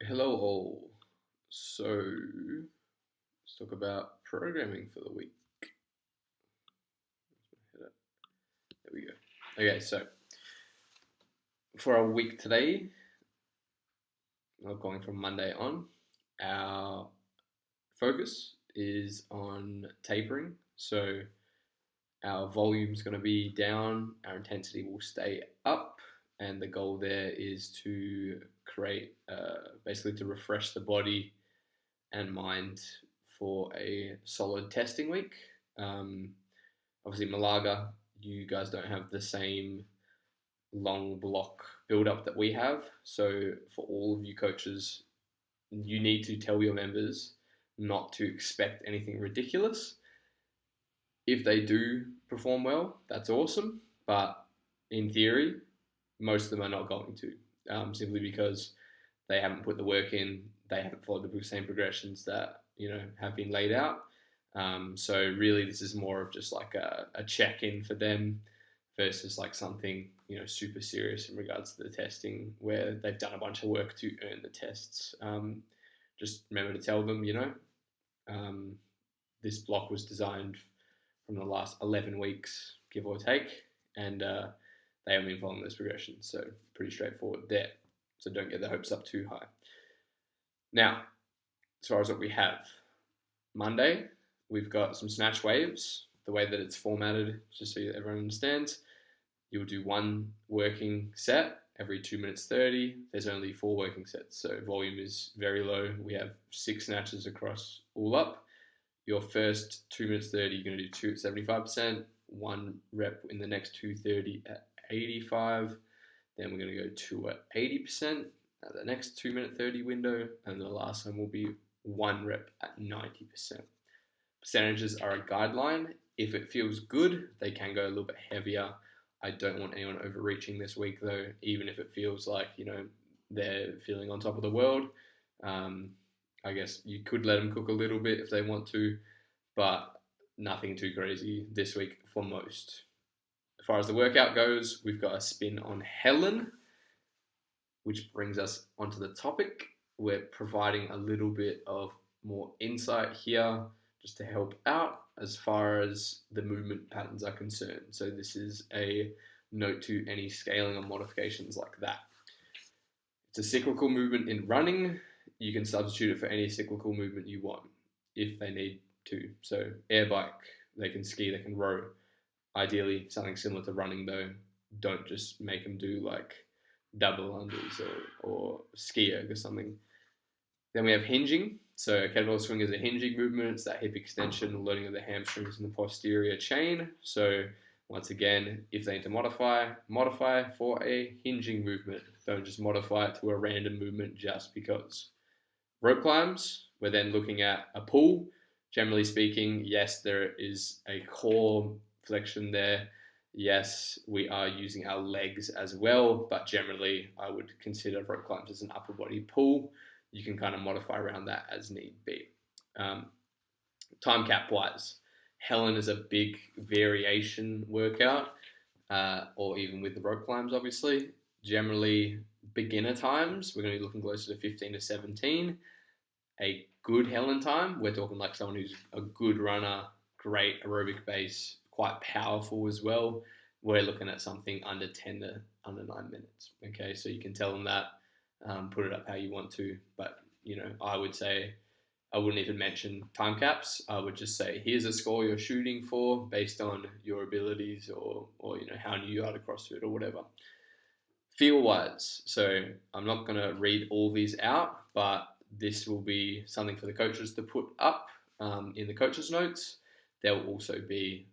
Hello all. So let's talk about programming for the week. There we go. Okay, so for our week today, well, going from Monday on, our focus is on tapering. So our volume is going to be down, our intensity will stay up, and the goal there is to create, basically, to refresh the body and mind for a solid testing week. Um, Obviously, Malaga, you guys don't have the same long block build up that we have. So, for all of you coaches, you need to tell your members not to expect anything ridiculous. If they do perform well, that's awesome. But in theory, most of them are not going to, simply because they haven't put the work in, they haven't followed the same progressions that have been laid out. So really, this is more of just like a check-in for them versus like something super serious in regards to the testing where they've done a bunch of work to earn the tests. Just remember to tell them, um, this block was designed from the last 11 weeks, give or take, and they haven't been following those progressions. So pretty straightforward there. So don't get the hopes up too high. Now, as far as what we have, Monday, we've got some snatch waves. The way that it's formatted, just so everyone understands, you'll do one working set every 2 minutes 30. There's only 4 working sets, so volume is very low. We have 6 snatches across all up. Your first 2 minutes 30, you're going to do 2 at 75%, 1 rep in the next 230 at 85. Then we're going to go 2 at 80% at the next 2 minute 30 window, and the last one will be 1 rep at 90%. Percentages are a guideline. If it feels good, they can go a little bit heavier. I don't want anyone overreaching this week though, even if it feels like, they're feeling on top of the world. I guess you could let them cook a little bit if they want to, but nothing too crazy this week for most. As far as the workout goes, we've got a spin on Helen, which brings us onto the topic. We're providing a little bit of more insight here just to help out as far as the movement patterns are concerned. So this is a note to any scaling or modifications like that. It's a cyclical movement in running. You can substitute it for any cyclical movement you want if they need to. So air bike, they can ski, they can row. Ideally, something similar to running though. Don't just make them do like double unders or ski erg or something. Then we have hinging. So a kettlebell swing is a hinging movement. It's that hip extension, loading of the hamstrings in the posterior chain. So once again, if they need to modify for a hinging movement. Don't just modify it to a random movement just because. Rope climbs, we're then looking at a pull. Generally speaking, yes, there is a core flexion there. Yes, we are using our legs as well, but generally I would consider rope climbs as an upper body pull. You can kind of modify around that as need be. Time cap wise, Helen is a big variation workout, or even with the rope climbs, obviously. Generally, beginner times, we're going to be looking closer to 15 to 17. A good Helen time, we're talking like someone who's a good runner, great aerobic base, quite powerful as well. We're looking at something under 10 to under 9 minutes. Okay, so you can tell them that, put it up how you want to, but I would say I wouldn't even mention time caps. I would just say here's a score you're shooting for based on your abilities or how new you are to CrossFit or whatever. Feel wise, so I'm not going to read all these out, but this will be something for the coaches to put up in the coaches notes. There will also be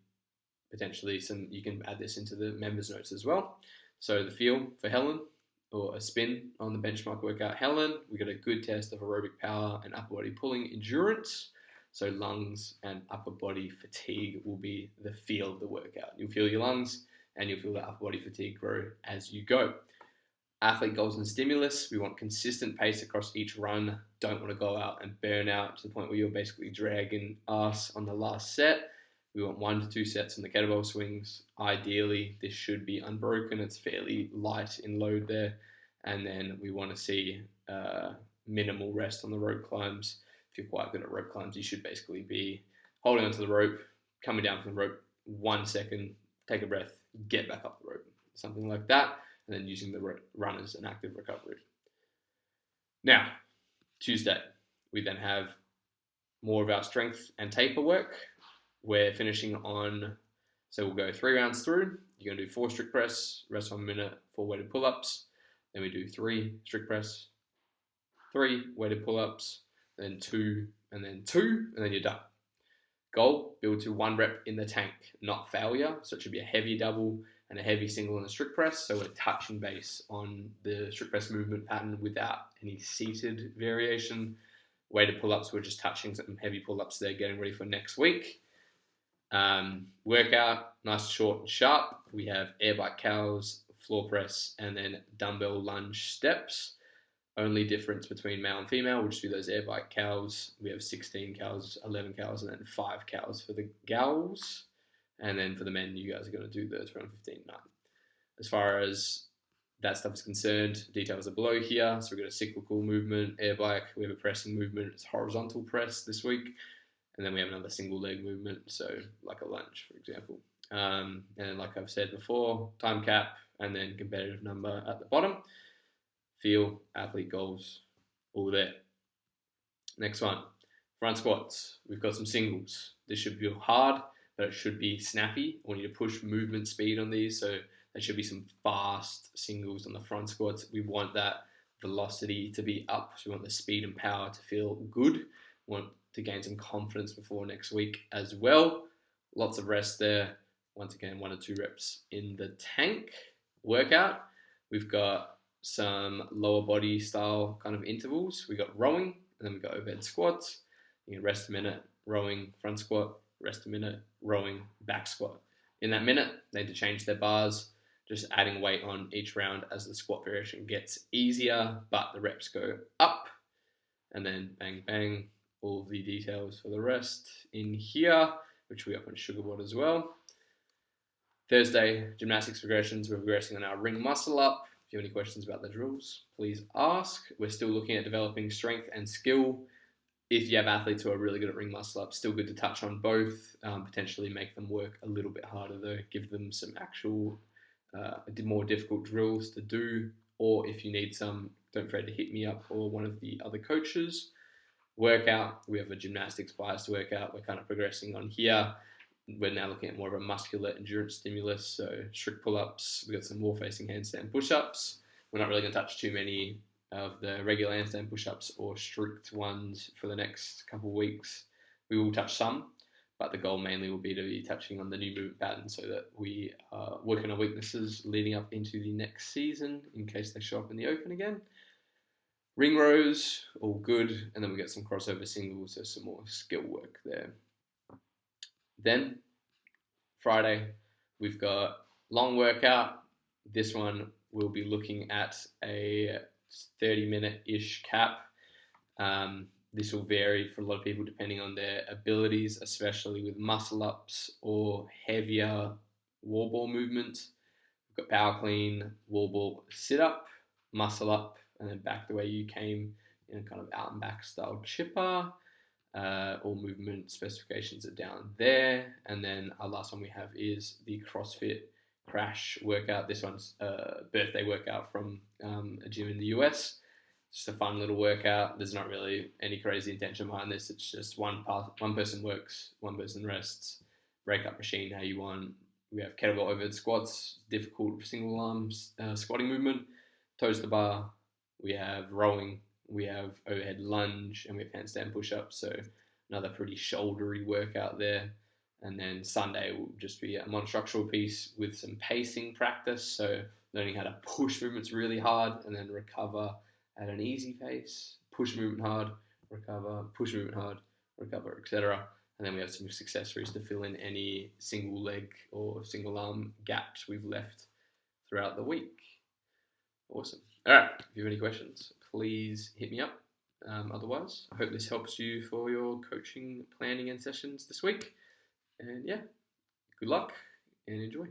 potentially you can add this into the members notes as well. So the feel for Helen, or a spin on the benchmark workout Helen, we got a good test of aerobic power and upper body pulling endurance. So lungs and upper body fatigue will be the feel of the workout. You'll feel your lungs and you'll feel the upper body fatigue grow as you go. Athlete goals and stimulus, we want consistent pace across each run. Don't want to go out and burn out to the point where you're basically dragging ass on the last set. We want 1 to 2 sets on the kettlebell swings. Ideally, this should be unbroken. It's fairly light in load there. And then we want to see minimal rest on the rope climbs. If you're quite good at rope climbs, you should basically be holding onto the rope, coming down from the rope 1 second, take a breath, get back up the rope, something like that, and then using the run as an active recovery. Now, Tuesday, we then have more of our strength and taper work. We're finishing on, so we'll go 3 rounds through. You're going to do 4 strict press, rest 1 minute, 4 weighted pull-ups. Then we do 3 strict press, 3 weighted pull-ups, then 2, and then 2, and then you're done. Goal, build to 1 rep in the tank, not failure. So it should be a heavy double and a heavy single in the strict press. So we're touching base on the strict press movement pattern without any seated variation. Weighted pull-ups, we're just touching some heavy pull-ups there, getting ready for next week. Workout, nice, short and sharp. We have air bike cows, floor press, and then dumbbell lunge steps. Only difference between male and female will just be those air bike cows. We have 16 cows, 11 cows, and then 5 cows for the gals. And then for the men, you guys are going to do the 215 9. As far as that stuff is concerned, details are below here. So we've got a cyclical movement, air bike. We have a pressing movement. It's horizontal press this week. And then we have another single leg movement, so like a lunge, for example. And then, like I've said before, time cap, and then competitive number at the bottom. Feel, athlete goals, all there. Next one, front squats. We've got some singles. This should feel hard, but it should be snappy. I want you to push movement speed on these, so there should be some fast singles on the front squats. We want that velocity to be up, so we want the speed and power to feel good. We want to gain some confidence before next week as well. Lots of rest there. Once again, 1 or 2 reps in the tank. Workout, we've got some lower body style kind of intervals. We got rowing, and then we got overhead squats. You can rest a minute, rowing, front squat, rest a minute, rowing, back squat. In that minute, they need to change their bars, just adding weight on each round as the squat variation gets easier, but the reps go up. And then bang, bang, all the details for the rest in here, which we up on Sugarboard as well. Thursday, gymnastics progressions. We're progressing on our ring muscle up. If you have any questions about the drills, please ask. We're still looking at developing strength and skill. If you have athletes who are really good at ring muscle up, still good to touch on both. Potentially make them work a little bit harder though. Give them some actual more difficult drills to do. Or if you need some, don't afraid to hit me up or one of the other coaches. Workout, we have a gymnastics biased workout. We're kind of progressing on here. We're now looking at more of a muscular endurance stimulus, so strict pull-ups. We've got some wall-facing handstand push-ups. We're not really going to touch too many of the regular handstand push-ups or strict ones for the next couple of weeks. We will touch some, but the goal mainly will be to be touching on the new movement pattern so that we work on our weaknesses leading up into the next season in case they show up in the open again. Ring rows, all good, and then we get some crossover singles, so some more skill work there. Then, Friday, we've got long workout. This one we'll be looking at a 30-minute-ish cap. This will vary for a lot of people depending on their abilities, especially with muscle ups or heavier wall ball movement. We've got power clean, wall ball sit up, muscle up, and then back the way you came in a kind of out and back style chipper. All movement specifications are down there. And then our last one we have is the CrossFit Crash workout. This one's a birthday workout from a gym in the US. Just a fun little workout. There's not really any crazy intention behind this. It's just one person works, one person rests. Break up machine how you want. We have kettlebell overhead squats, difficult single arms squatting movement, toes to bar. We have rowing, we have overhead lunge, and we have handstand push-ups. So another pretty shouldery workout there. And then Sunday will just be a monostructural piece with some pacing practice. So learning how to push movements really hard and then recover at an easy pace. Push movement hard, recover, push movement hard, recover, etc. And then we have some accessories to fill in any single leg or single arm gaps we've left throughout the week. Awesome. All right, if you have any questions, please hit me up. Otherwise, I hope this helps you for your coaching planning and sessions this week. And yeah, good luck and enjoy.